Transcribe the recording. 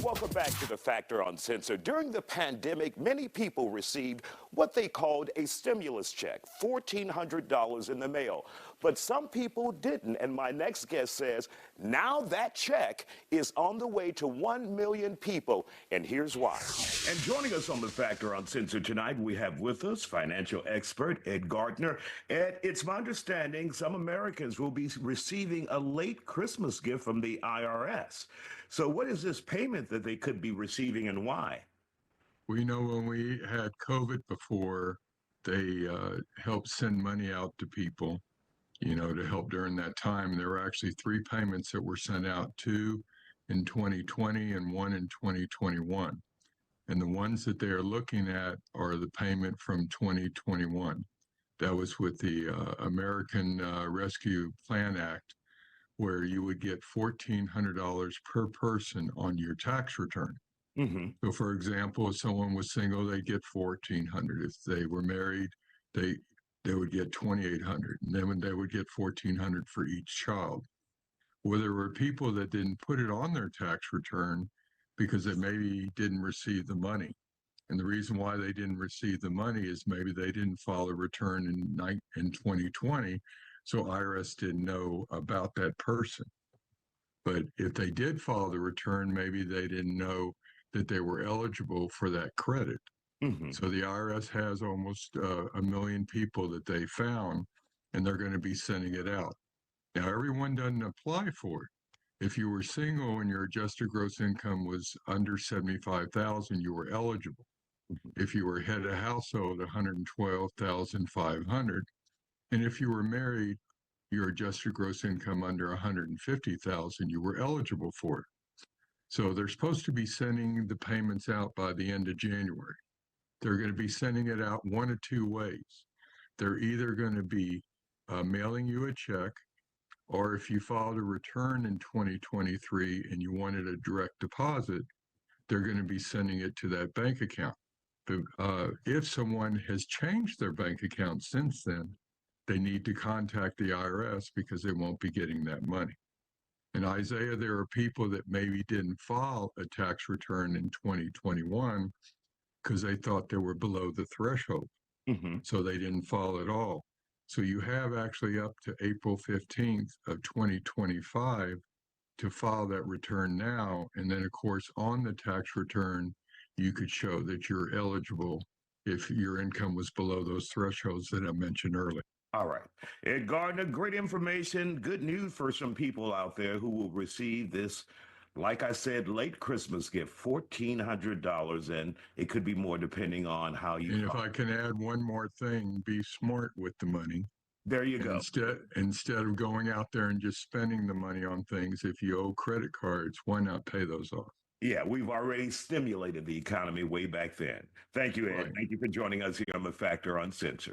Welcome back to The Factor Uncensored. During the pandemic, many people received what they called a stimulus check, $1,400 in the mail. But some people didn't, and my next guest says now that check is on the way to 1 million people, and here's why. And joining us on The Factor Uncensored tonight, we have with us financial expert Ed Gardner. Ed, it's my understanding some Americans will be receiving a late Christmas gift from the IRS. So what is this payment that they could be receiving and why? We know when we had COVID before, they helped send money out to people, to help during that time. And there were actually 3 payments that were sent out, 2 in 2020 and 1 in 2021. And the ones that they are looking at are the payment from 2021. That was with the American Rescue Plan Act, where you would get $1,400 per person on your tax return. Mm-hmm. So, for example, if someone was single, they'd get $1,400. If they were married, they would get $2,800, and then they would get $1,400 for each child. Well, there were people that didn't put it on their tax return because they maybe didn't receive the money. And the reason why they didn't receive the money is maybe they didn't file a return in 2020, so IRS didn't know about that person. But if they did file the return, maybe they didn't know that they were eligible for that credit. Mm-hmm. So the IRS has almost 1 million people that they found, and they're going to be sending it out. Now, everyone doesn't apply for it. If you were single and your adjusted gross income was under $75,000, you were eligible. Mm-hmm. If you were head of household, $112,500, and if you were married, your adjusted gross income under $150,000, you were eligible for it. So they're supposed to be sending the payments out by the end of January. They're going to be sending it out one of 2 ways. They're either going to be mailing you a check, or if you filed a return in 2023 and you wanted a direct deposit, they're going to be sending it to that bank account. But if someone has changed their bank account since then, they need to contact the IRS because they won't be getting that money. And Isaiah, there are people that maybe didn't file a tax return in 2021 because they thought they were below the threshold. Mm-hmm. So they didn't file at all. So you have actually up to April 15th of 2025 to file that return now. And then, of course, on the tax return, you could show that you're eligible if your income was below those thresholds that I mentioned earlier. All right. Ed Gardner, great information. Good news for some people out there who will receive this, like I said, late Christmas gift, $1,400, and it could be more depending on how you. And if I can add one more thing, be smart with the money. There you go. Instead of going out there and just spending the money on things, if you owe credit cards, why not pay those off? Yeah, we've already stimulated the economy way back then. Thank you, Ed. Right. Thank you for joining us here on The Factor Uncensored.